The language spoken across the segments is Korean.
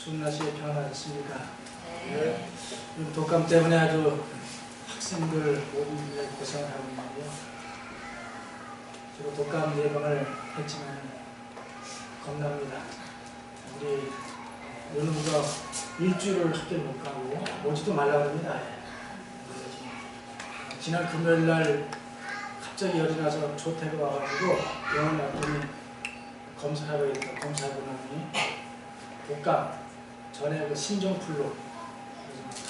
추운 날씨에 평안하셨습니까? 네. 독감 때문에 아주 학생들 모든 고생을 하고 있는데요. 저도 독감 예방을 했지만 겁납니다. 우리 연우가 일주일을 학교를 못 가고 오지도 말라고 합니다. 지난 금요일 날 갑자기 열이 나서 조퇴가 와가지고 병원 갔더니 검사하고 있다. 검사하고 나니 독감 전에 그 신종플루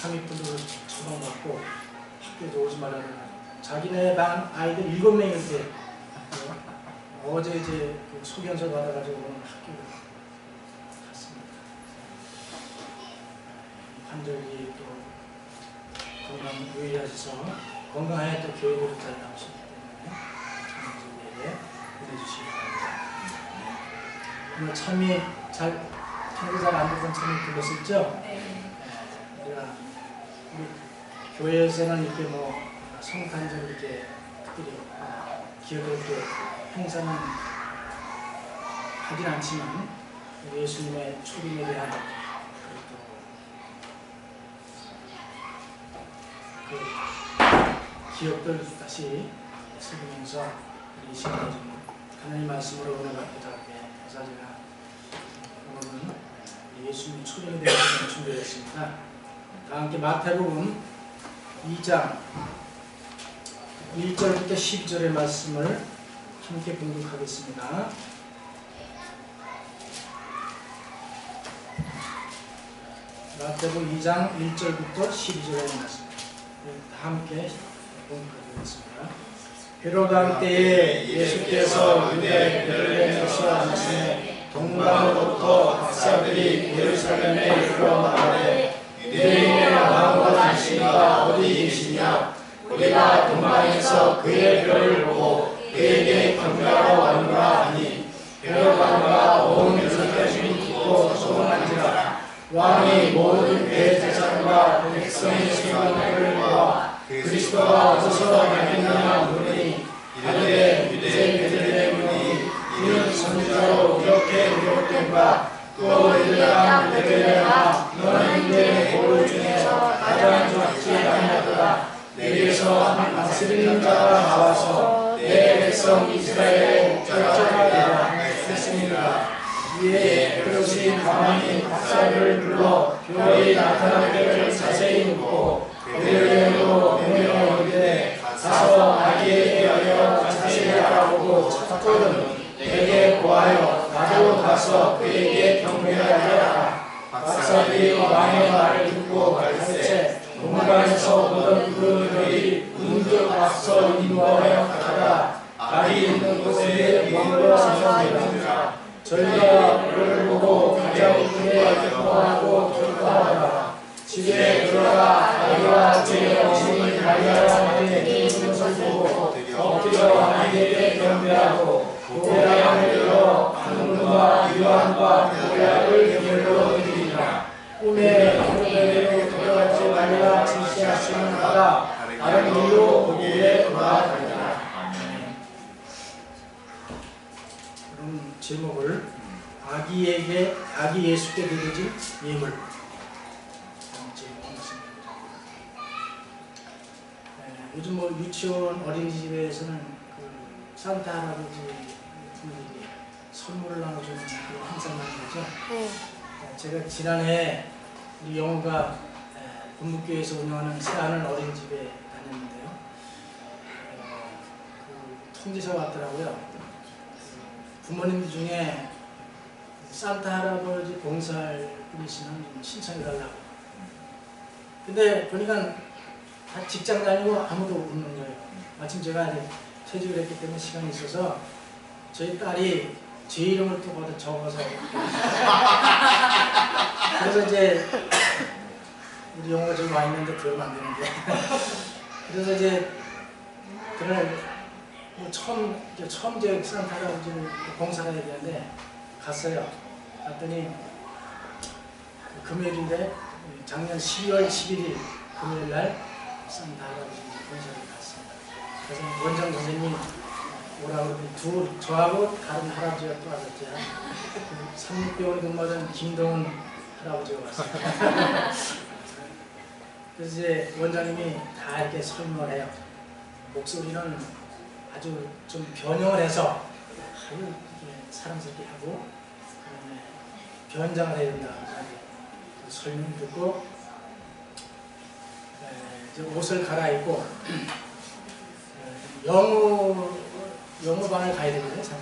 타미플루를 처방받고 학교에 오지 말라고 자기네 반 아이들 7명이 이렇게 어제 이제 그 소견서 받아가지고 오늘 학교를 갔습니다. 환절기 또 건강 유의하셔서 건강하게 또 교육으로 잘 나오시기 때문에 참여에 보내주시기 바랍니다. 오늘 참이 잘 참이 잘 안 듣던 참이 불렀었죠? 네. 우리가 우리 교회에서는 이렇게 뭐 성탄절 이렇게 특별히 기억을 이렇게 행사는 하진 않지만 예수님의 초림에 대한 그 기억들 다시 새기면서 이 시간에 좀 하나님 말씀으로 은혜 받고자 하게 해서 제가 오늘은 예수님 초림에 대해서 준비했습니다. 다 함께 마태복음 2장 1절부터 12절의 말씀을 함께 공독하겠습니다. 마태복음 2장 1절부터 12절의 말씀 다 함께 공독하겠습니다. 헤로당 때에 예수께서 유대 베들레헴에서 나시매 동방으로부터 박사들이 예루살렘에 이르러 말하되 유대인의 왕과 당신과 어디 계시냐? 우리가 동방에서 그의 별을 보고 그에게 경배하러 왔노라 하니 헤롯 왕과 온 유다인이 듣고 소문한지라. 왕이 모든 대제사장과 백성의 생각을 모아 그리스도가 어디서 나겠느냐 물으니 이르되 유대 베들레헴이니 이는 선지자로 이렇게 기록된바 또 이르라 베들레헴아 너는 유대 고을 중에서 가장 적지 아니하더라. 내게서 다스리는 자가 나와서 내 백성 이스라엘의 목자가 되리라 했습니다. 이에 헤롯이 가만히 박사를 불러 별이 나타나기를 자세히 묻고 베들레헴으로 명령을 오기되 가서 아기에 대하여 자세히 알아보고 찾거든 내게 보하여 나도 가서 그에게 경배하게 하라. 박사들이 왕의 말을 듣고 갈새 동방에서 보던 그 별이 문득 앞서 인도하여 가다가 알이 있는 곳에 머물러 서성이라. 저희가 그를 보고 가장 크게 기뻐하고 기뻐하더라. 집에 들어가 아이와 제 어머니 마리아와 마리아에게 있는 것을 보고 엎드려 아이에게 경배하고 고배랑을 들어 안문과 요한과 고배를 예물로 드리니라. 꿈에 헤롯에게 들어가지 말라 지시하시는 바가 다른 일로 보기에 돌아가니라. 그럼 제목을 아기 예수께 드려진 예물 제목입니다. 요즘 뭐 유치원 어린이집에서는 그 산타 할아버지 분들이 선물을 나눠주는 그런 행사를 하는 거죠. 제가 지난해 우리 영호가 본묵교회에서 운영하는 새하늘 어린이집에 다녔는데요. 그 통지서가 왔더라고요. 부모님 중에 산타 할아버지 봉사할 분이시면 좀 신청해달라고. 근데 보니까 다 직장 다니고 아무도 없는 거예요. 마침 제가 이제 퇴직을 했기 때문에 시간이 있어서 저희 딸이 제 이름을 또 거기다 적어서 그래서 이제 우리 영호가 지금 와 있는데 그러면 안 되는데 그래서 이제 그날 뭐 처음 제 산타 할아버지를 봉사를 해야 되는데 갔어요. 갔더니 금요일인데 작년 12월 11일 금요일날 산타 할아버지 봉사를 갔습니다. 그래서 원장 선생님이 오라고 그러더니 저하고 다른 할아버지가 또 왔었죠. 36개월 근무하던 김동훈 할아버지가 왔어요. 그래서 이제 원장님이 다 이렇게 설명을 해요. 목소리는 아주 좀 변형을 해서 아주 이렇게 사랑스럽게 하고 변장을 해야 된다. 설명 듣고 이제 옷을 갈아입고 영어반을 가야 되거든요. 사실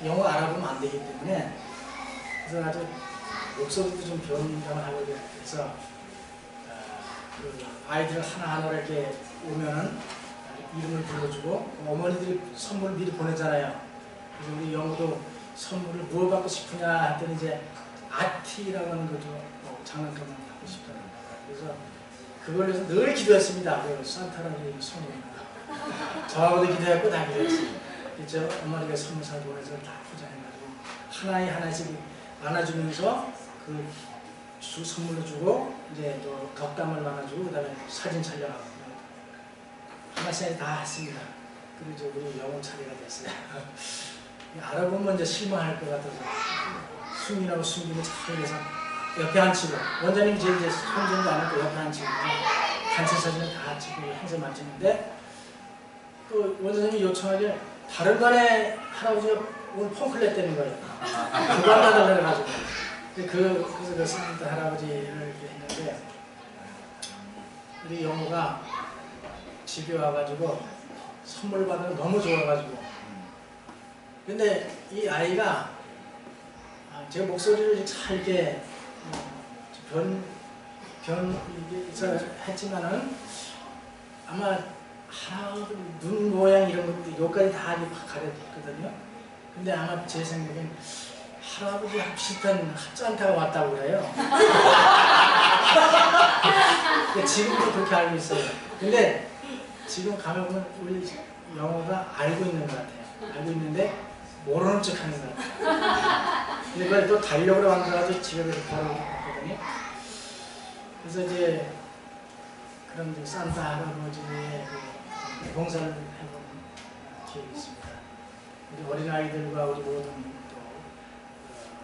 영어 알아보면 안 되기 때문에 그래서 아주 목소리도 좀 변장을 하고 그래서 그 아이들 하나하나 이렇게 오면은 이름을 불러주고 어머니들이 선물을 미리 보내잖아요. 그래서 우리 영어도 선물을 뭘 받고 싶으냐 했더니 이제 아티라고 하는 거죠. 장난감을 받고 싶다는 거예요. 그래서 그걸 위해서 늘 기도했습니다. 그 산타라는 선물입니다. 저하고도 기도했고 다 기도했어요. 그래서 어머니가 선물 사 보내서 다 포장해가지고 하나씩 안아주면서 그 선물로 주고 이제 또 덕담을 나눠주고 그다음에 사진 촬영하고 하나씩 다 했습니다. 그리고 이제 우리 영혼 차례가 됐어요. 알아보면 이제 실망할 것 같아서 숨기라고 숨기고 잘 해서 옆에 앉히고 원장님 이제 손정도 안 하고 옆에 앉히고 단체 사진을 다 찍고 행사 마치는데 그 원장님이 요청하길 다른 반에 할아버지가 오늘 펑클 냈다는 거예요. 그거 하나 달라가지고 그래서 그 산타 할아버지를 이렇게 했는데 우리 영호가 집에 와가지고 선물 받으면 너무 좋아가지고 근데 이 아이가 제 목소리를 잘 이렇게 했지만은 아마 눈 모양 이런 것도 여기까지 다 가렸거든요. 근데 아마 제 생각엔 할아버지랑 비슷한 산타가 왔다고 그래요. 지금도 그렇게 알고 있어요. 근데 지금 가면 보면 우리 영호가 알고 있는 것 같아요. 알고 있는데 모르는 척 하는 것 같아요. 근데 그걸 또 달력으로 만들어가지고 집에 가서 바로 봤거든요. 그래서 이제 그런 산타 할아버지의 그 봉사를 해본 기억이 있습니다. 우리 어린아이들과 우리 모든 또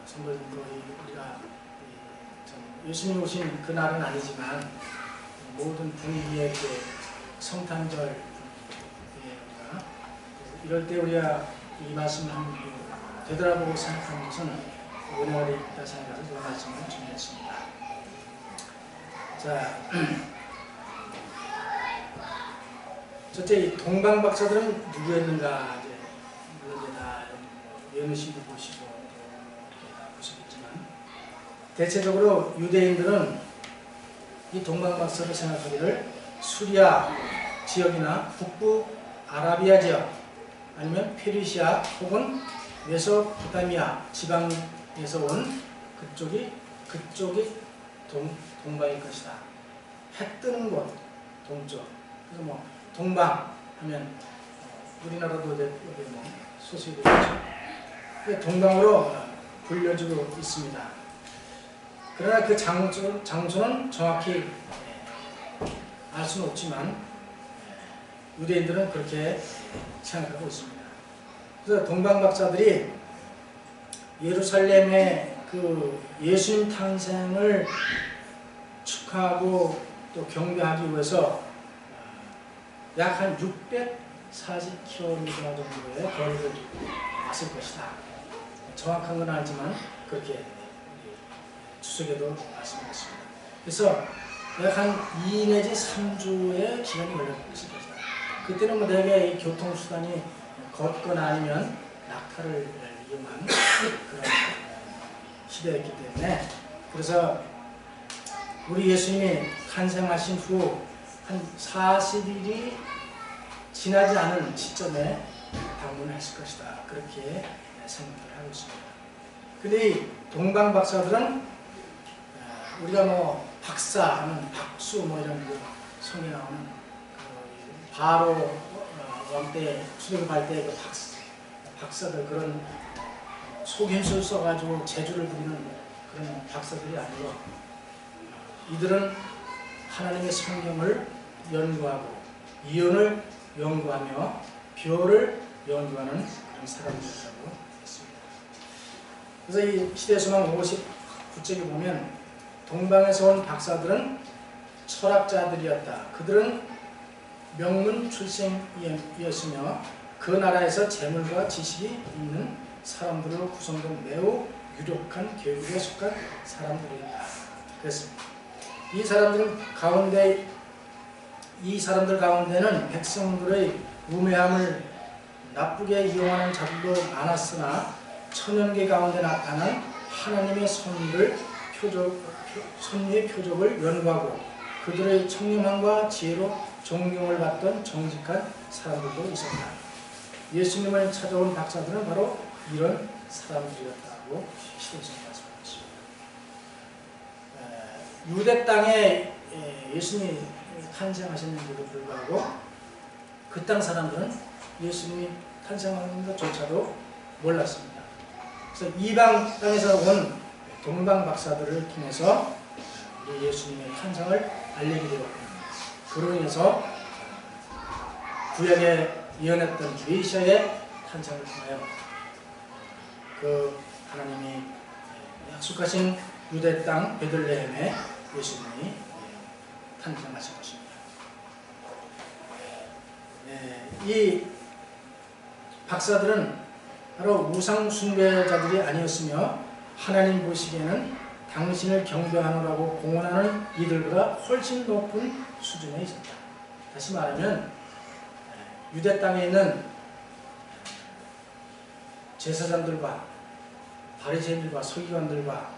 성도님도 우리가 예수님 오신 그날은 아니지만 모든 분위기에 성탄절 이럴 때 우리가 이 말씀을 한번 되돌아보고 생각하는 것은 은혜가 있다 생각해서 그 말씀을 준비했습니다. 자, 첫째 이 동방 박사들은 누구였는가 이제 물론 이제 다 연우씨도 보시고 이렇게 다 보시겠지만 대체적으로 유대인들은 이 동방 박사를 생각하기를 수리아 지역이나 북부 아라비아 지역 아니면 페르시아 혹은 메소포타미아 지방에서 온 그쪽이 동방일 것이다. 해 뜨는 곳 동쪽. 그래서 뭐 동방 하면 우리나라도 여기 뭐 소식이 있죠. 동방으로 불려지고 있습니다. 그러나 그 장소는 정확히 알 수는 없지만 유대인들은 그렇게 생각하고 있습니다. 그래서 동방박사들이 예루살렘의 그 예수님 탄생을 축하하고 또 경배하기 위해서 약 한 640km 정도의 거리를 왔을 것이다. 정확한 건 알지만 그렇게 추석에도 말씀드렸습니다. 그래서 약 한 2 내지 3주의 시간이 걸렸을 것이다. 그때는 뭐 대개 이 교통수단이 걷거나 아니면 낙타를 이용한 그런 시대였기 때문에 그래서 우리 예수님이 탄생하신 후 한 40일이 지나지 않은 시점에 방문을 했을 것이다. 그렇게 생각을 하고 있습니다. 근데 이 동방박사들은 우리가 뭐 박사 하면 박수 뭐 이런 그 성에 나오는 그 바로 왕 때 출애굽할 때 그 박사들 그런 속임수를 써가지고 재주를 부리는 그런 박사들이 아니고 이들은 하나님의 성경을 연구하고 이언을 연구하며 별을 연구하는 그런 사람들이라고 했습니다. 그래서 이 시대소망 59쪽에 보면 동방에서 온 박사들은 철학자들이었다. 그들은 명문 출생이었으며 그 나라에서 재물과 지식이 있는 사람들로 구성된 매우 유력한 계급에 속한 사람들이다. 그랬습니다. 이 사람들 가운데는 백성들의 우매함을 나쁘게 이용하는 자들도 많았으나 천연계 가운데 나타난 하나님의 섭리의 표적을 연구하고 그들의 청렴함과 지혜로 존경을 받던 정직한 사람들도 있었다. 예수님을 찾아온 박사들은 바로 이런 사람들이었다고 시대에서 말씀하셨습니다. 유대 땅에 예수님이 탄생하셨는데도 불구하고 그 땅 사람들은 예수님이 탄생하는 것조차도 몰랐습니다. 그래서 이방 땅에서 온 동방 박사들을 통해서 예수님의 탄생을 알리게 되었습니다. 그로 인해서 구약에 예언했던 메시아의 탄생을 통하여 그 하나님이 약속하신 유대 땅 베들레헴에 예수님이 탄생하신 것입니다. 이 박사들은 바로 우상 숭배자들이 아니었으며 하나님 보시기에는 당신을 경배하노라고 공언하는 이들보다 훨씬 높은 수준에 있었다. 다시 말하면 유대 땅에 있는 제사장들과 바리새인들과 서기관들과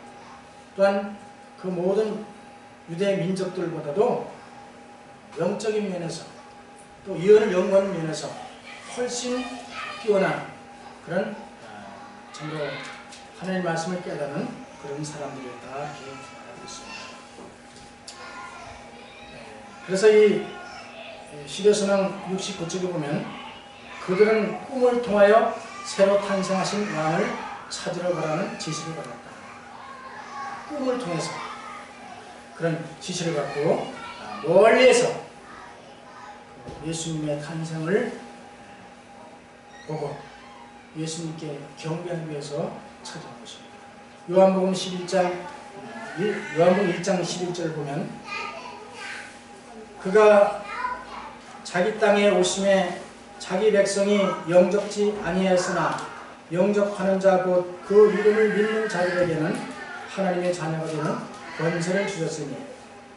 또한 그 모든 유대 민족들보다도 영적인 면에서 또 예언을 연구하는 면에서 훨씬 뛰어난 그런 정말 하나님의 말씀을 깨닫는 그런 사람들이었다 이렇게 말하고 있습니다. 그래서 이 시대선왕 69쪽에 보면 그들은 꿈을 통하여 새로 탄생하신 왕을 찾으러 가라는 지시를 받았다. 꿈을 통해서 그런 지시를 받고 멀리에서 예수님의 탄생을 보고 예수님께 경배하기 위해서 찾아온 것입니다. 요한복음 1장 11절 보면 그가 자기 땅에 오심에 자기 백성이 영접지 아니하였으나 영접하는 자 곧 그 이름을 믿는 자들에게는 하나님의 자녀가 되는 권세를 주셨으니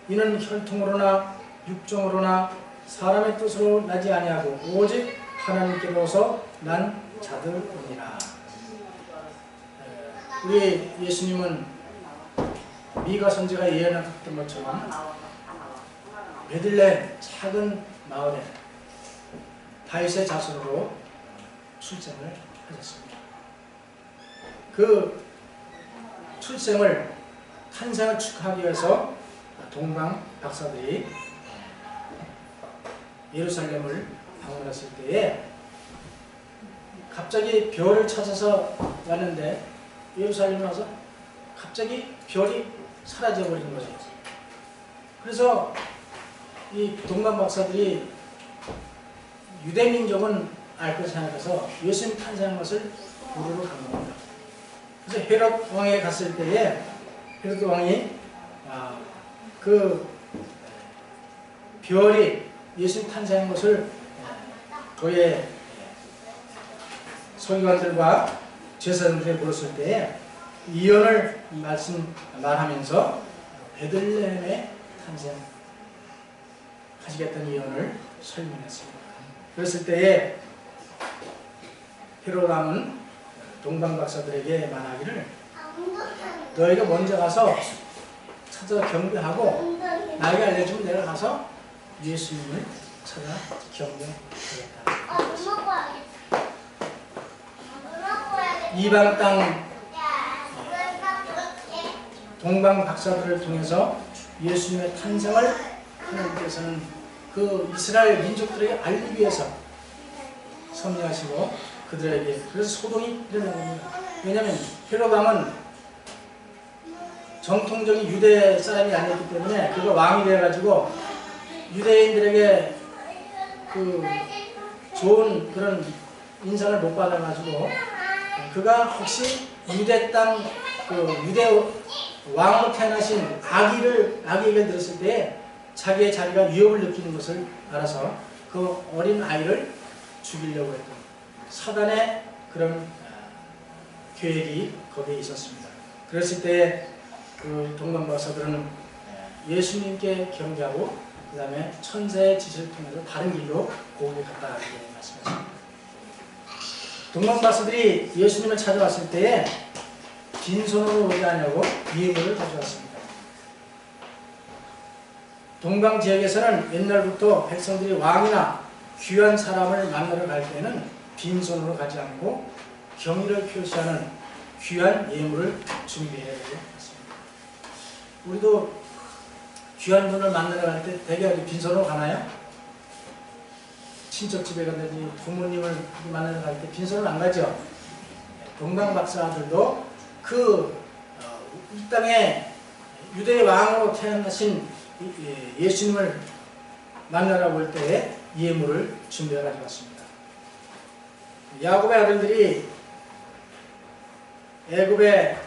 이는 혈통으로나 육정으로나 사람의 뜻으로 나지 아니하고 오직 하나님께로서 난 자들이니라. 우리 예수님은 미가 선지가 예언했던 것처럼 베들레헴 작은 마을에 다윗의 자손으로 출생을 하셨습니다. 그 탄생을 축하하기 위해서 동방 박사들이 예루살렘을 방문했을 때에 갑자기 별을 찾아서 왔는데 예루살렘에 와서 갑자기 별이 사라져버린 거죠. 그래서 이 동방 박사들이 유대민족은 알 것을 생각해서 예수님 탄생한 것을 보러 간 겁니다. 그래서 헤롯 왕에 갔을 때에 헤롯 왕이 그 별이 예수님 탄생한 것을 그의 서기관들과 제사장들이 물었을 때에 예언을 말하면서 베들레헴에 탄생하시겠다는 예언을 설명했습니다. 그랬을 때에 헤롯 왕은 동방 박사들에게 말하기를 너희가 먼저 가서 찾아 경배하고 나에게 알려주면 내가 가서 예수님을 찾아 경배하겠다. 이방 땅 동방 박사들을 통해서 예수님의 탄생을 하나님께서는 그 이스라엘 민족들에게 알리기 위해서 섭리하시고 그들에게 그래서 소동이 일어난 겁니다. 왜냐하면 헤롯 왕은 정통적인 유대 사람이 아니었기 때문에 그가 왕이 되어가지고 유대인들에게 그 좋은 그런 인상을 못 받아가지고 그가 혹시 유대 땅 그 유대 왕으로 태어나신 아기에게 들었을 때 자기의 자리가 위협을 느끼는 것을 알아서 그 어린 아이를 죽이려고 했던 사단의 그런 계획이 거기에 있었습니다. 그랬을 때 그 동방박사들은 예수님께 경배하고 그 다음에 천사의 지시를 통해서 다른 길로 고국에 갔다 가게 말씀하십니다. 동방박사들이 예수님을 찾아왔을 때에 빈손으로 오지 않냐고 예물을 가져왔습니다. 동방 지역에서는 옛날부터 백성들이 왕이나 귀한 사람을 만나러 갈 때는 빈손으로 가지 않고 경의를 표시하는 귀한 예물을 준비해야 되겠습니다. 우리도 귀한 분을 만나러 갈 때 대개 빈손으로 가나요? 친척집에 간다든지 부모님을 만나러 갈 때 빈손으로 안 가죠. 동방박사들도 이 땅에 유대의 왕으로 태어나신 예수님을 만나러 올 때에 예물을 준비해 가져왔습니다. 야곱의 아들들이 애굽에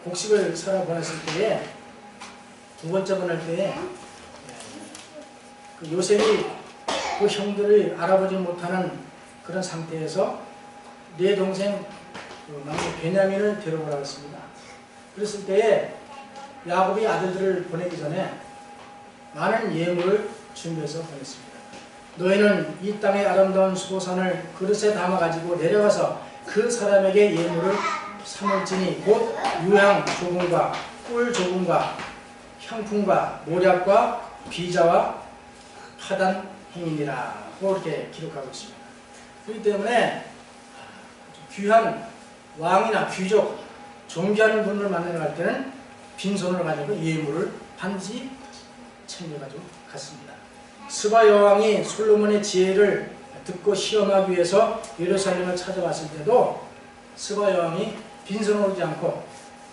곡식을 사러 보냈을 때에 두 번째 보낼 때에 그 요셉이 그 형들을 알아보지 못하는 그런 상태에서 내 동생 막내 베냐민을 데려오라고 했습니다. 그랬을 때에 야곱이 아들들을 보내기 전에 많은 예물을 준비해서 보냈습니다. 너희는 이 땅의 아름다운 수고산을 그릇에 담아가지고 내려가서 그 사람에게 예물을 삼을지니 곧 유향 조금과 꿀 조금과 향품과 모략과 비자와 파단 행위니라 이렇게 기록하고 있습니다. 그렇기 때문에 귀한 왕이나 귀족, 존귀한 분을 만나러 갈 때는 빈손으로 가지고 예물을 반드시 챙겨가지고 갔습니다. 스바 여왕이 솔로몬의 지혜를 듣고 시험하기 위해서 예루살렘을 찾아왔을 때도 스바 여왕이 빈손으로 오지 않고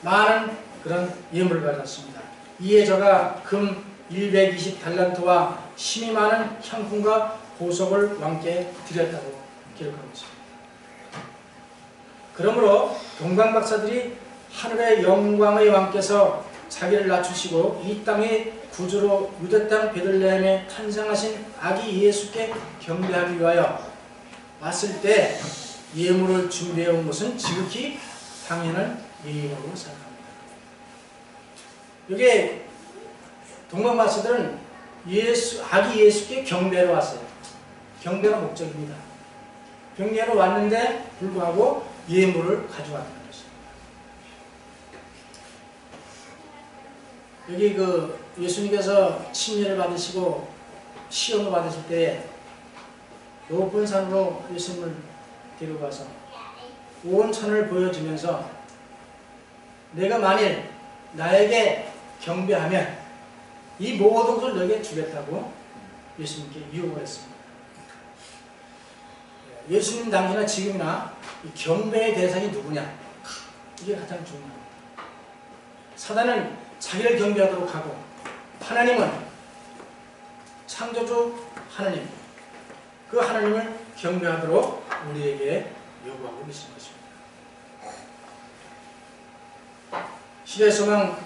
많은 그런 예물을 가졌습니다. 이에 저가 금 120달란트와 심이 많은 향품과 보석을 왕께 드렸다고 기록하고 있습니다. 그러므로 동방박사들이 하늘의 영광의 왕께서 자기를 낮추시고 이 땅의 구주로 유대 땅 베들레헴에 탄생하신 아기 예수께 경배하기 위하여 왔을 때 예물을 준비해 온 것은 지극히 당연한 예의라고 생각합니다. 여기 동방박사들은 아기 예수께 경배하러 왔어요. 경배가 목적입니다. 경배하러 왔는데 불구하고 예물을 가져왔다는 것입니다. 여기 예수님께서 침례를 받으시고 시험을 받으실 때에 높은 산으로 예수님을 데려가서 온 천을 보여주면서 내가 만일 나에게 경배하면 이 모든 것을 너에게 주겠다고 예수님께 유혹을 했습니다. 예수님 당시나 지금이나 이 경배의 대상이 누구냐? 이게 가장 중요합니다. 사단은 자기를 경배하도록 하고 하나님은 창조주 하나님, 그 하나님을 경배하도록 우리에게 요구하고 계신 것입니다. 시대소망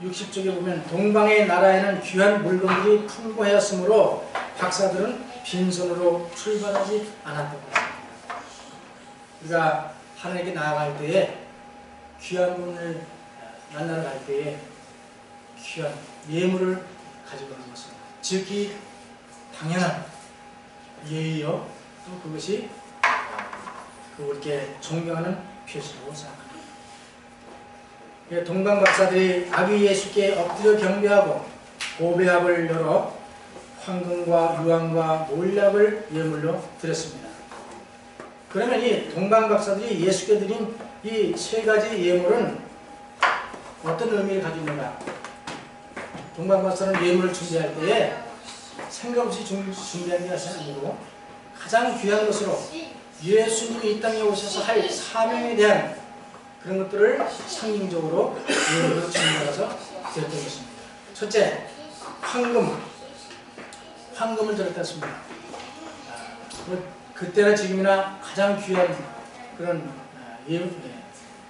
60쪽에 보면 동방의 나라에는 귀한 물건들이 풍부하였으므로 박사들은 빈손으로 출발하지 않았다고 합니다. 우리가 하나님께 나아갈 때에 귀한 분을 만나러 갈 때에 귀한 예물을 가지고 가는 것은 즉히 당연한 예의요 또 그것이 그렇게 존경하는 표시라고 생각합니다. 동방박사들이 아기 예수께 엎드려 경배하고 고배합을 열어 황금과 유황과 몰약을 예물로 드렸습니다. 그러면 이 동방박사들이 예수께 드린 이 세 가지 예물은 어떤 의미를 가지고 있는가? 동방박사는 예물을 준비할 때에 생각 없이 준비한 게 아니고 가장 귀한 것으로 예수님이 이 땅에 오셔서 할 사명에 대한 그런 것들을 상징적으로 예물로 준비해서 드렸던 것입니다. 첫째, 황금을 드렸다 했습니다. 그때나 지금이나 가장 귀한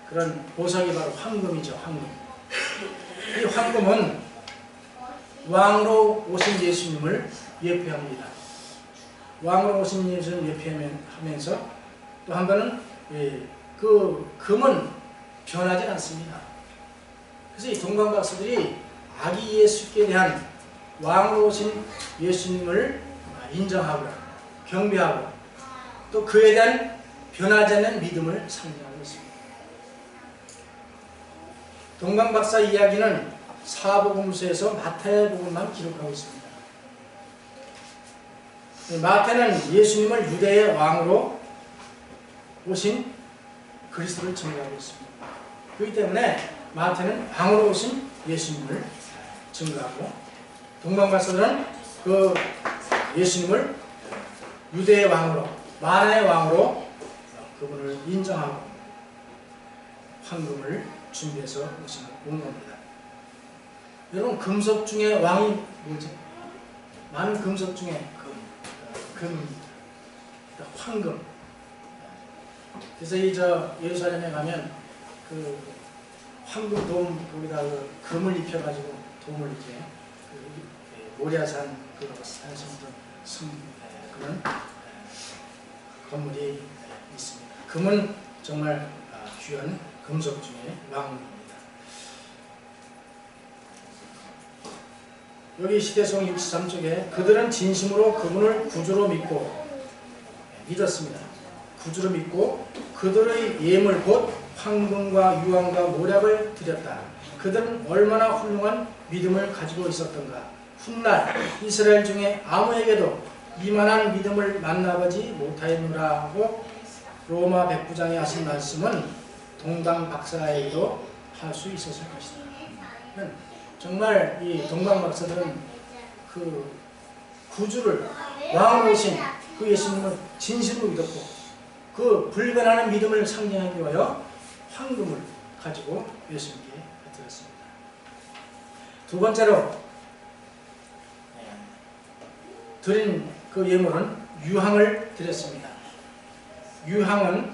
그런 보석이 바로 황금이죠. 황금. 이 황금은 왕으로 오신 예수님을 예표합니다. 왕으로 오신 예수님을 예표하면서 또 한 번은 그 금은 변하지 않습니다. 그래서 이 동방박사들이 아기 예수께 대한 왕으로 오신 예수님을 인정하고 경배하고 또 그에 대한 변하지 않는 믿음을 상징하고 있습니다. 동방박사 이야기는 사복음서에서 마태의 복음만 기록하고 있습니다. 마태는 예수님을 유대의 왕으로 오신 그리스도를 증거하고 있습니다. 그렇기 때문에 마태는 왕으로 오신 예수님을 증거하고 동방박사들은 그 예수님을 유대의 왕으로 만왕의 왕으로 그분을 인정하고 황금을 준비해서 온 겁니다. 여러분 금속 중에 왕이 뭐지? 많은 금속 중에 황금. 그래서 예루살렘에 가면 그 황금 돔 거기다 금을 입혀가지고 돔을 이렇게 모리아산 산에서 그런 건물이 있습니다. 금은 정말 귀한 금속 중에 왕입니다. 여기 시대성 63쪽에 그들은 진심으로 그분을 구주로 믿었습니다. 구주로 믿고 그들의 예물 곧 황금과 유황과 모략을 드렸다. 그들은 얼마나 훌륭한 믿음을 가지고 있었던가. 훗날 이스라엘 중에 아무에게도 이만한 믿음을 만나보지 못하였노라고 로마 백부장이 하신 말씀은 동방박사에게도 할 수 있었을 것이다. 정말 이 동방박사들은 그 구주를 왕으로 오신 그 예수님을 진심으로 믿었고 그 불변하는 믿음을 상징하기 위하여 황금을 가지고 예수님께 드렸습니다. 두 번째로 드린 그 예물은 유향을 드렸습니다. 유향은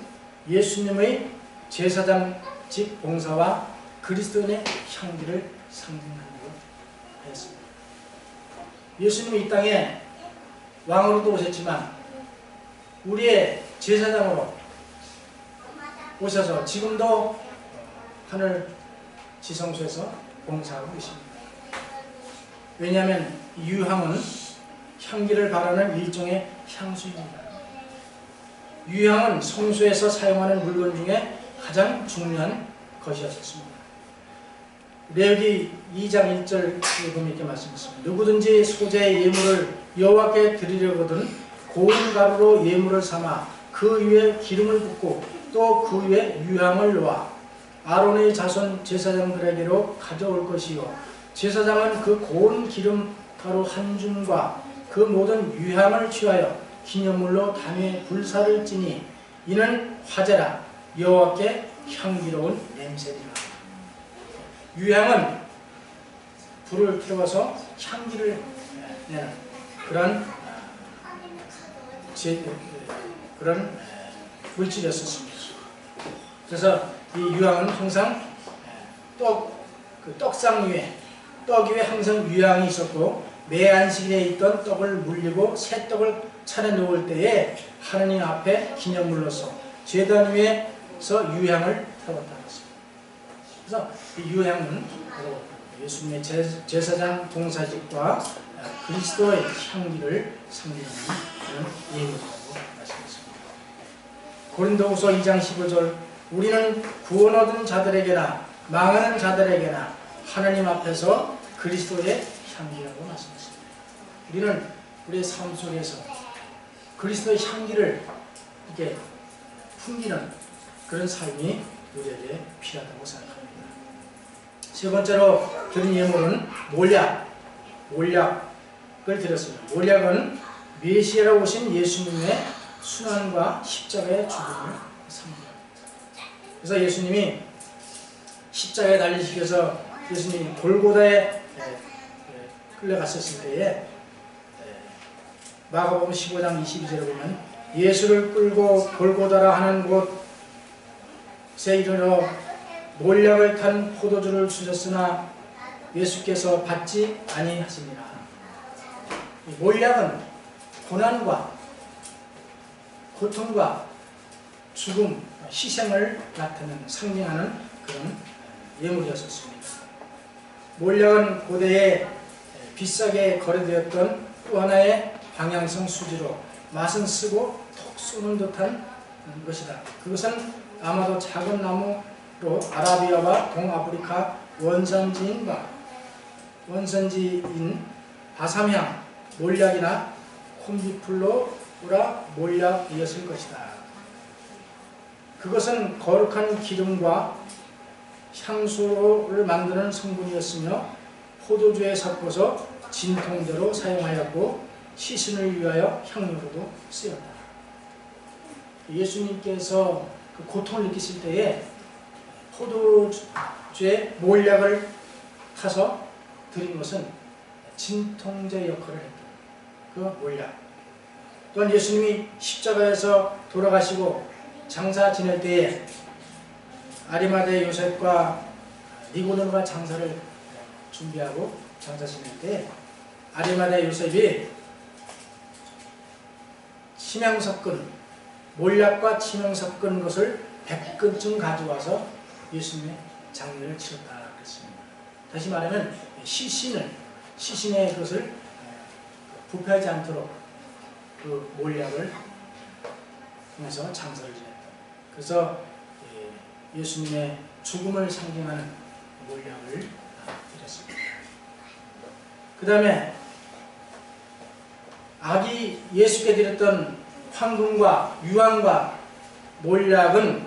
예수님의 제사장직 봉사와 그리스도인의 향기를 상징하고 하였습니다. 예수님이 이 땅에 왕으로도 오셨지만 우리의 제사장으로 오셔서 지금도 하늘 지성소에서 봉사하고 계십니다. 왜냐하면 유향은 향기를 바라는 일종의 향수입니다. 유향은 성소에서 사용하는 물건 중에 가장 중요한 것이었습니다. 레위기 2장 1절 보면 이렇게 말씀했습니다. 누구든지 소재의 예물을 여호와께 드리려거든 고운 가루로 예물을 삼아 그 위에 기름을 붓고 또 그 위에 유향을 놓아 아론의 자손 제사장들에게로 가져올 것이요 제사장은 그 고운 기름 가루 한 줌과 그 모든 유향을 취하여 기념물로 단위에 불사를 찌니 이는 화제라 여호와께 향기로운 냄새니라. 유향은 불을 태워서 향기를 내는 그런 물질이었습니다. 그래서 이 유향은 항상 떡상 위에 떡 위에 항상 유향이 있었고 매 안식일에 있던 떡을 물리고 새 떡을 차려 놓을 때에 하느님 앞에 기념물로서 제단 위에서 유향을 태웠다는 것입니다. 그래서 이 유향은 예수님의 제사장 봉사직과 그리스도의 향기를 상징하는 그런 예물이라고 말씀했습니다. 고린도후서 2장 15절 우리는 구원 얻은 자들에게나 망하는 자들에게나 하나님 앞에서 그리스도의 향기라고 말씀했습니다. 우리는 우리의 삶 속에서 그리스도의 향기를 이렇게 풍기는 그런 삶이 우리에게 필요하다고 생각합니다. 세 번째로 드린 예물은 몰약을 드렸습니다. 몰약은 메시아로 오신 예수님의 순환과 십자가의 죽음을 상징합니다. 그래서 예수님이 십자가에 달리시켜서 예수님이 골고다에 끌려갔었을 때에 마가복음 15장 22절에 보면 예수를 끌고 골고다라 하는 곳에 이르러 몰약을 탄 포도주를 주셨으나 예수께서 받지 아니하시니라. 몰약은 고난과 고통과 죽음, 희생을 나타내는 상징하는 그런 예물이었습니다. 몰약은 고대에 비싸게 거래되었던 또 하나의 방향성 수지로 맛은 쓰고 톡 쏘는 듯한 것이다. 그것은 아마도 작은 나무로 아라비아와 동아프리카 원산지인 바삼향 몰약이나 콤비플로라 몰약이었을 것이다. 그것은 거룩한 기름과 향수를 만드는 성분이었으며 포도주에 섞어서 진통제로 사용하였고 시신을 위하여 향료로도 쓰였다. 예수님께서 그 고통을 느끼실 때에 포도주에 몰약을 타서 드린 것은 진통제 역할을 했다. 그 몰약. 또한 예수님이 십자가에서 돌아가시고 장사 지낼 때에 아리마대 요셉과 니고데모가 장사를 준비하고 장사 지낼 때 아리마대 요셉이 치명 섞은 몰약과 치명 섞은 것을 100근쯤 가져와서 예수님의 장례를 치렀다 그랬습니다. 다시 말하면 시신의 것을 부패하지 않도록 그 몰약을 통해서 장사를 지냈다. 그래서 예수님의 죽음을 상징하는 몰약을 드렸습니다. 그 다음에 아기 예수께 드렸던 황금과 유황과 몰약은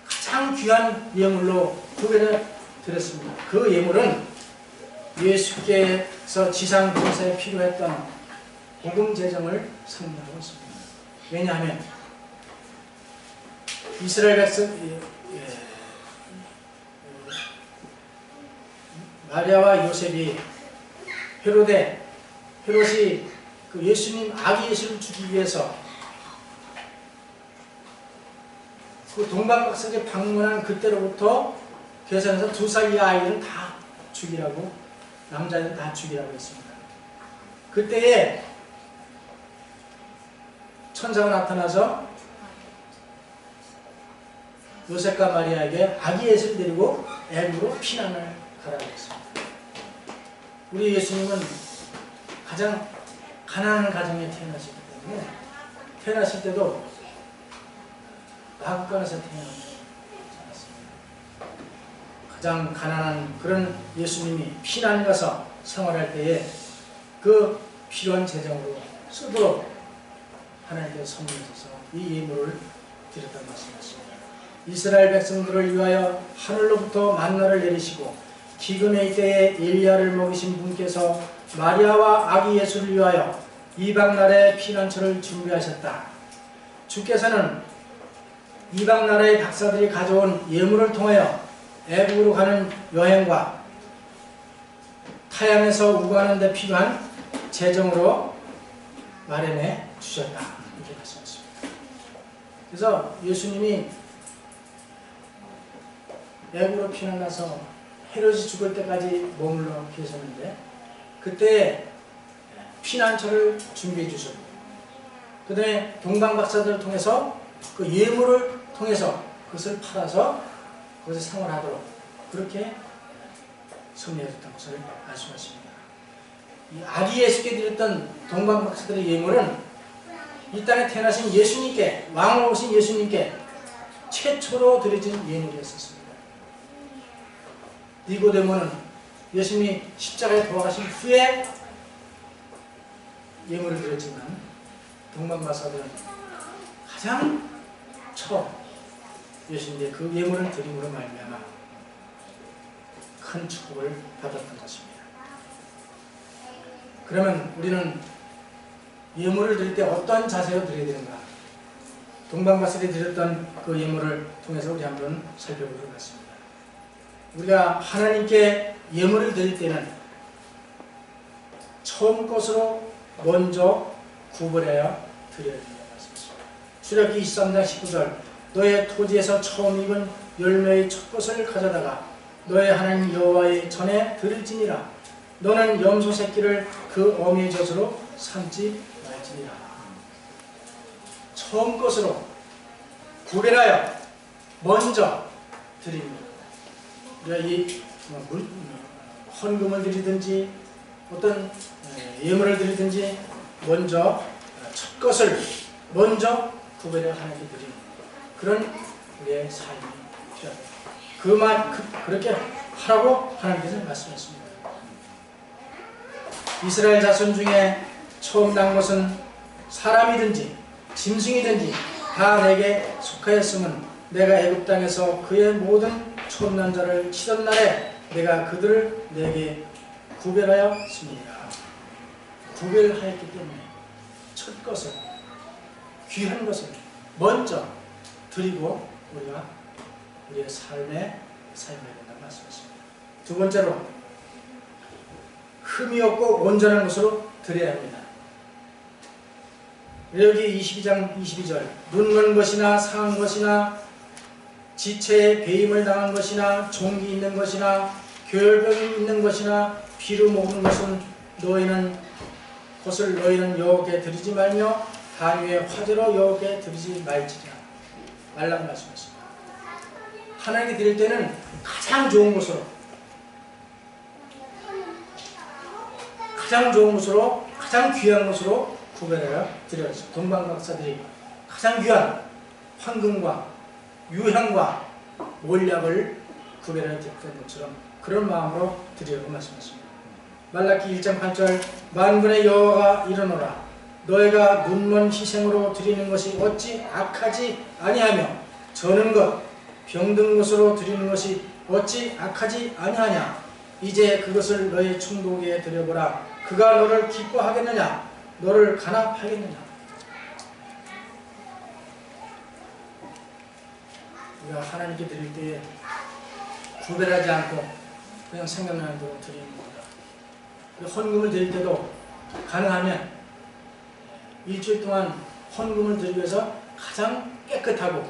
가장 귀한 예물로 두 개를 드렸습니다. 그 예물은 예수께서 지상 봉사에 필요했던 복음 제정을 상징하고 있습니다. 왜냐하면 이스라엘 백성 마리아와 요셉이 헤롯이 그 예수님 아기 예수를 죽이기 위해서 그 동방박사에 방문한 그때로부터 계산해서 2살 이하 아이들은 다 죽이라고, 남자들은 다 죽이라고 했습니다. 그때에 천사가 나타나서 요셉과 마리아에게 아기 예수를 데리고 애굽으로 피난을 가라고 했습니다. 우리 예수님은 가장 가난한 가정에 태어나셨기 때문에 태어나실 때도 마구간에서 태어나지 않았습니다. 가장 가난한 그런 예수님이 피난 가서 생활할 때에 그 필요한 재정으로 쓰도록 하나님께서 선물하셔서 이 예물을 드렸다는 말씀이었습니다. 이스라엘 백성들을 위하여 하늘로부터 만나를 내리시고 기근의 때에 엘리야를 먹이신 분께서 마리아와 아기 예수를 위하여 이방나라의 피난처를 준비하셨다. 주께서는 이방나라의 박사들이 가져온 예물을 통하여 애국으로 가는 여행과 타향에서 우거하는 데 필요한 재정으로 마련해 주셨다. 이렇게 말씀하셨습니다. 그래서 예수님이 애국으로 피난나서 헤롯이 죽을 때까지 머물러 계셨는데 그때 피난처를 준비해 주셨고 그 다음에 동방박사들을 통해서 그 예물을 통해서 그것을 팔아서 거기서 생활하도록 그렇게 섭리해줬다는 것을 말씀하십니다. 이 아기 예수께 드렸던 동방박사들의 예물은 이 땅에 태어나신 예수님께, 왕으로 오신 예수님께 최초로 드려진 예물이었습니다. 니고데모는 예수님이 십자가에 돌아가신 후에 예물을 드렸지만 동방박사들은 가장 처음 예수님께 그 예물을 드림으로 말미암아 큰 축복을 받았던 것입니다. 그러면 우리는 예물을 드릴 때 어떤 자세로 드려야 되는가? 동방박사들이 드렸던 그 예물을 통해서 우리 한번 살펴보도록 하겠습니다. 우리가 하나님께 예물을 드릴 때는 처음 것으로 먼저 구분하여 드려야 된다는 말씀이십니다. 출애굽기 23장 19절 너의 토지에서 처음 익은 열매의 첫 것을 가져다가 너의 하나님 여호와의 전에 들을지니라. 너는 염소 새끼를 그 어미의 젖으로 삼지 말지니라. 처음 것으로 구별하여 먼저 드립니다. 우리가 이 헌금을 드리든지 어떤 예물을 드리든지 먼저 첫 것을 먼저 구별해 하나님께 드리는 그런 우리의 삶이 필요합니다. 그렇게 하라고 하나님께서 말씀하십니다. 이스라엘 자손 중에 처음 난 것은 사람이든지 짐승이든지 다 내게 속하였음은 내가 애굽 땅에서 그의 모든 처음 난 자를 치던 날에 내가 그들을 내게 구별하였습니다. 구별하였기 때문에 첫 것을, 귀한 것을 먼저 드리고 우리가 우리의 삶에 사용해야 된다는 말씀이십니다. 두 번째로 흠이 없고 온전한 것으로 드려야 합니다. 여기 22장 22절 눈먼 것이나 상한 것이나 지체에 배임을 당한 것이나 종기 있는 것이나 교열병이 있는 것이나 피로 먹은 것은 너희는 여호와께 드리지 말며 단위의 화제로 여호와께 드리지 말라고 말씀하십니다. 하나님께 드릴 때는 가장 좋은 것으로 가장 귀한 것으로 구별하여 드려야 합니다. 동방박사들이 가장 귀한 황금과 유향과 몰약을 구별하여 드렸던 것처럼 그런 마음으로 드리라고 말씀하십니다. 말라기 1장 8절 만군의 여호와가 이르노라 너희가 눈먼 희생으로 드리는 것이 어찌 악하지 아니하며 저는 것 병든 것으로 드리는 것이 어찌 악하지 아니하냐. 이제 그것을 너의 충독에 드려보라. 그가 너를 기뻐하겠느냐 너를 간합하겠느냐. 우리가 하나님께 드릴 때에 구별하지 않고 그냥 생각나는 대로 드리는 겁니다. 헌금을 드릴 때도 가능하면 일주일 동안 헌금을 드리기 위해서 가장 깨끗하고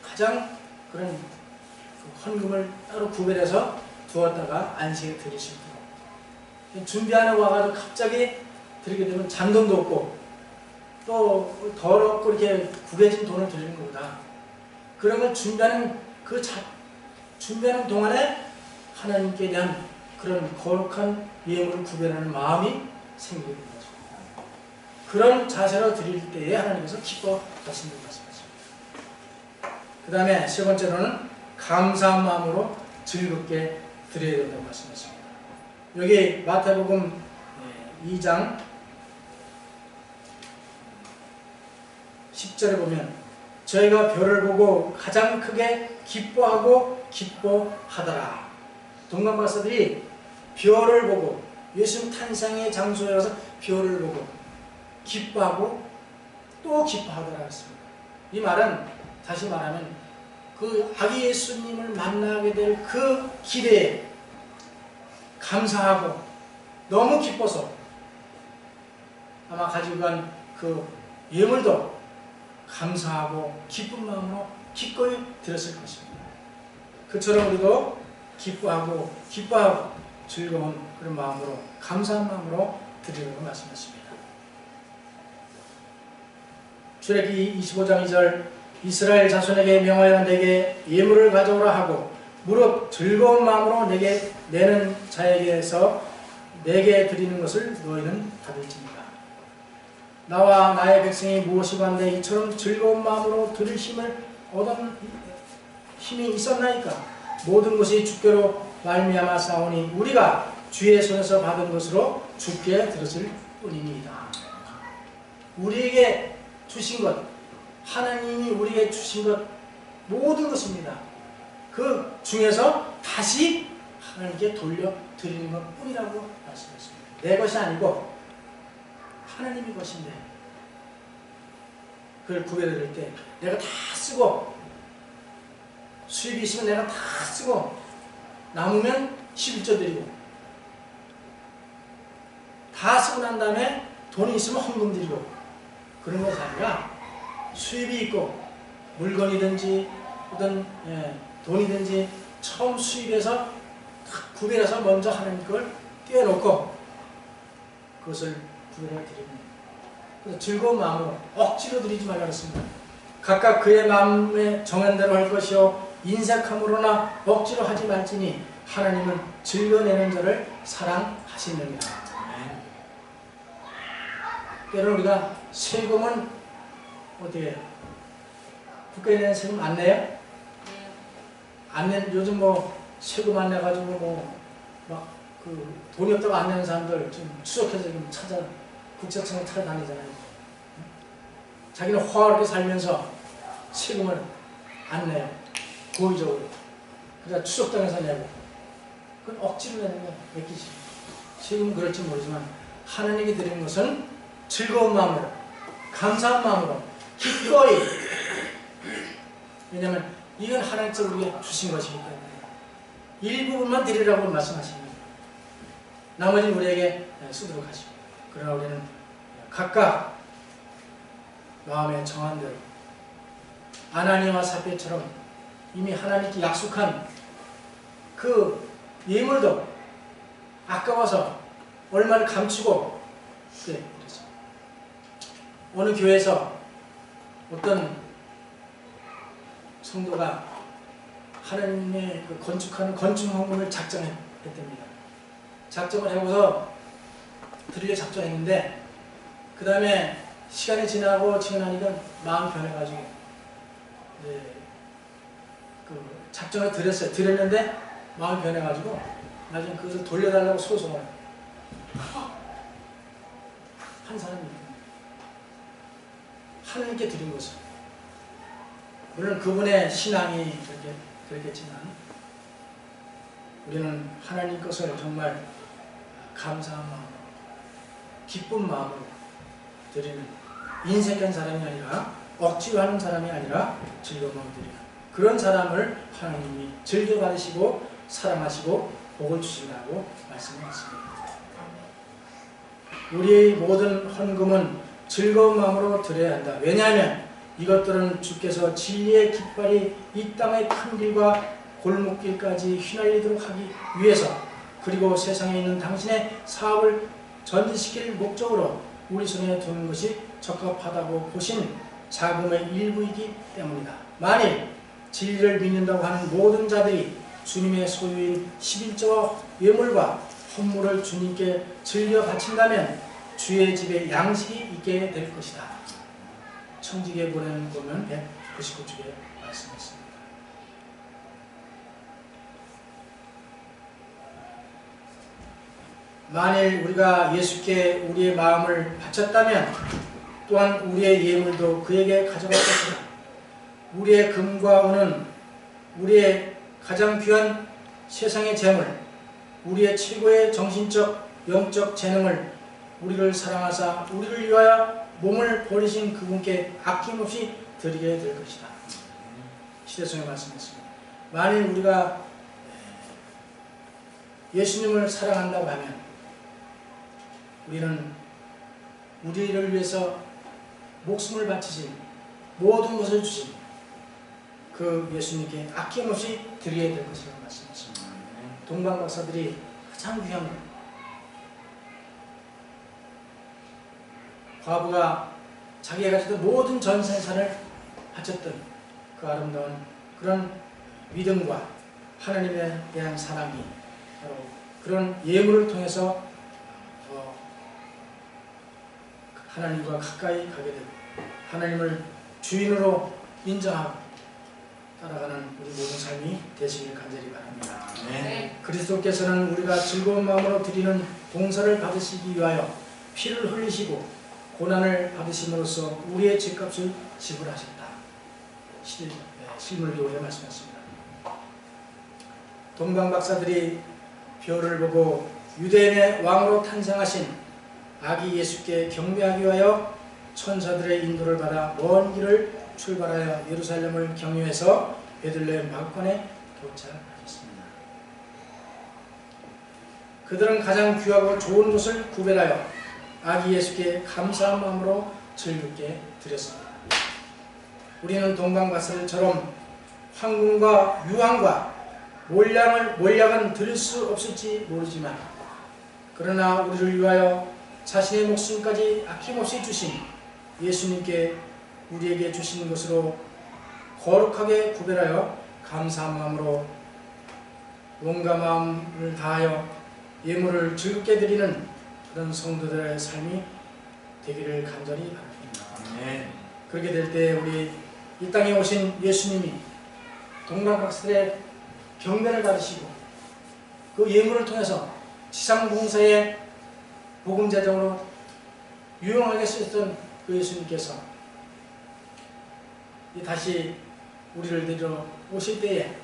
가장 그런 헌금을 따로 구별해서 두었다가 안식에 드리실 때 준비하는 와가지고 갑자기 드리게 되면 잔돈도 없고 또 더럽고 이렇게 구겨진 돈을 드리는 것보다 그런 걸 준비하는 동안에 하나님께 대한 그런 거룩한 예물을 구별하는 마음이 생기게 됩니다. 그런 자세로 드릴 때에 하나님께서 기뻐하신다고 말씀하십니다. 그 다음에 세 번째로는 감사한 마음으로 즐겁게 드려야 된다고 말씀하십니다. 여기 마태복음 2장 10절에 보면 저희가 별을 보고 가장 크게 기뻐하고 기뻐하더라. 동방박사들이 별을 보고 예수님 탄생의 장소에 가서 별을 보고 기뻐하고 또 기뻐하더라 했습니다. 이 말은 다시 말하면 그 아기 예수님을 만나게 될 그 기대에 감사하고 너무 기뻐서 아마 가지고 간 그 예물도 감사하고 기쁜 마음으로 기꺼이 드렸을 것입니다. 그처럼 우리도 기뻐하고 즐거운 그런 마음으로 감사한 마음으로 드리라고 말씀하십니다. 출애굽기 25장 2절 이스라엘 자손에게 명하여 내게 예물을 가져오라 하고 무릇 즐거운 마음으로 내게 내는 자에게서 내게 드리는 것을 너희는 받을지니라. 나와 나의 백성이 무엇이 반대 이처럼 즐거운 마음으로 드릴 힘을 얻은 힘이 있었나이까. 모든 것이 주께로 말미암아 싸우니 우리가 주의 손에서 받은 것으로 주께 드렸을 뿐이니이다. 우리에게 주신 것, 하나님이 우리에게 주신 것 모든 것입니다. 그 중에서 다시 하나님께 돌려드리는 것 뿐이라고 말씀했습니다. 내 것이 아니고 하나님의 것인데 그걸 구별드릴 때 내가 다 쓰고 수입이 있으면 내가 다 쓰고 남으면 11조 드리고 다 쓰고 난 다음에 돈이 있으면 헌금 드리고 그런 것이 아니라 수입이 있고 물건이든지 어떤 돈이든지 처음 수입해서 구별해서 먼저 하나님 걸 떼어놓고 그것을 구별해 드립니다. 그래서 즐거운 마음으로 억지로 드리지 말라 그랬습니다. 각각 그의 마음에 정한 대로 할 것이요 인색함으로나 억지로 하지 말지니 하나님은 즐겨내는 자를 사랑하시느니라. 때로는 우리가 세금은 어떻게 해요? 국가에 내는 세금 안 내요? 안 내, 요즘 뭐 세금 안 내가지고 뭐 막 그 돈이 없다고 안 내는 사람들 지금 추적해서 지금 국세청에 찾아다니잖아요. 자기는 호화롭게 살면서 세금을 안 내요. 고의적으로. 그러니까 추적당해서 내고. 그건 억지로 내는 거예요. 몇기씩. 세금은 그럴지 모르지만 하나님이 드리는 것은 즐거운 마음으로, 감사한 마음으로, 기꺼이. 왜냐하면 이건 하나님께서 우리에게 주신 것이기 때문에 일부분만 드리라고 말씀하십니다. 나머지는 우리에게 쓰도록 하시고. 그러나 우리는 각각 마음에 정한 대로 아나니아와 삽비라처럼 이미 하나님께 약속한 그 예물도 아까워서 얼마를 감추고 그래서 어느 교회에서 어떤 성도가 하나님의 그 건축하는 건축 헌금을 작정했답니다. 작정을 해고서 드리려 작정했는데 그 다음에 시간이 지나고 지나니까 마음 변해가지고 그 작정을 드렸는데 마음이 변해가지고 나중에 그것을 돌려달라고 소송을 한 사람이 있습니다. 하나님께 드린 것을. 물론 그분의 신앙이 그렇겠지만 우리는 하나님 것을 정말 감사한 마음으로 기쁜 마음으로 드리는 인색한 사람이 아니라 억지로 하는 사람이 아니라 즐거운 마음으로 드리는 그런 사람을 하나님이 즐겨받으시고 사랑하시고 복을 주신다고 말씀하셨습니다. 우리의 모든 헌금은 즐거운 마음으로 드려야 한다. 왜냐하면 이것들은 주께서 진리의 깃발이 이 땅의 큰 길과 골목길까지 휘날리도록 하기 위해서 그리고 세상에 있는 당신의 사업을 전진시킬 목적으로 우리 손에 두는 것이 적합하다고 보신 자금의 일부이기 때문이다. 만일 진리를 믿는다고 하는 모든 자들이 주님의 소유인 11조와 예물과 헌물을 주님께 즐겨 바친다면 주의 집에 양식이 있게 될 것이다. 청지기에 보내는 보면 199쪽에 말씀했습니다. 만일 우리가 예수께 우리의 마음을 바쳤다면 또한 우리의 예물도 그에게 가져갈 것이다. 우리의 금과 은은 우리의 가장 귀한 세상의 재물, 우리의 최고의 정신적, 영적 재능을 우리를 사랑하사 우리를 위하여 몸을 버리신 그분께 아낌없이 드리게 될 것이다. 시대성에 말씀했습니다. 만일 우리가 예수님을 사랑한다고 하면 우리는 우리를 위해서 목숨을 바치신 모든 것을 주신 그 예수님께 아낌없이 드리게 될 것이라고 말씀하십니다. 동방 박사들이 가장 귀한 것, 과부가 자기가 가졌던 모든 전 생산을 바쳤던 그 아름다운 그런 믿음과 하나님에 대한 사랑이 바로 그런 예물을 통해서 하나님과 가까이 가게 되고 하나님을 주인으로 인정하고 따라가는 우리 모든 삶이 되시길 간절히 바랍니다. 네. 그리스도께서는 우리가 즐거운 마음으로 드리는 봉사를 받으시기 위하여 피를 흘리시고 고난을 받으심으로써 우리의 죄값을 지불하셨다. 실물교훈에 말씀하셨습니다. 동방 박사들이 별을 보고 유대인의 왕으로 탄생하신 아기 예수께 경배하기 위하여 천사들의 인도를 받아 먼 길을 출발하여 예루살렘을 경유해서 베들레헴 박관에 도착하셨습니다. 그들은 가장 귀하고 좋은 것을 구별하여 아기 예수께 감사한 마음으로 즐겁게 드렸습니다. 우리는 동방 박사들처럼 황금과 유황과 몰약은 드릴 수 없을지 모르지만 그러나 우리를 위하여 자신의 목숨까지 아낌없이 주신 예수님께 우리에게 주신 것으로 거룩하게 구별하여 감사한 마음으로 몸과 마음을 다하여 예물을 즐겁게 드리는 그런 성도들의 삶이 되기를 간절히 바랍니다. 네. 그렇게 될 때 우리 이 땅에 오신 예수님이 동방각설의 경배를 받으시고 그 예물을 통해서 지상봉사의 복음제정으로 유용하게 쓰였던 그 예수님께서 다시 우리를 데리러 오실 때에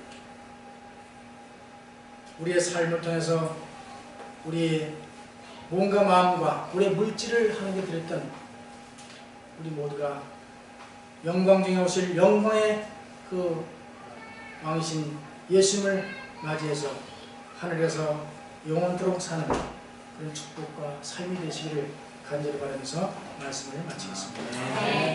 우리의 삶을 통해서 우리의 몸과 마음과 우리의 물질을 하나님께 드렸던 우리 모두가 영광 중에 오실 영광의 그 왕이신 예수님을 맞이해서 하늘에서 영원토록 사는 그런 축복과 삶이 되시기를 간절히 바라면서 말씀을 마치겠습니다.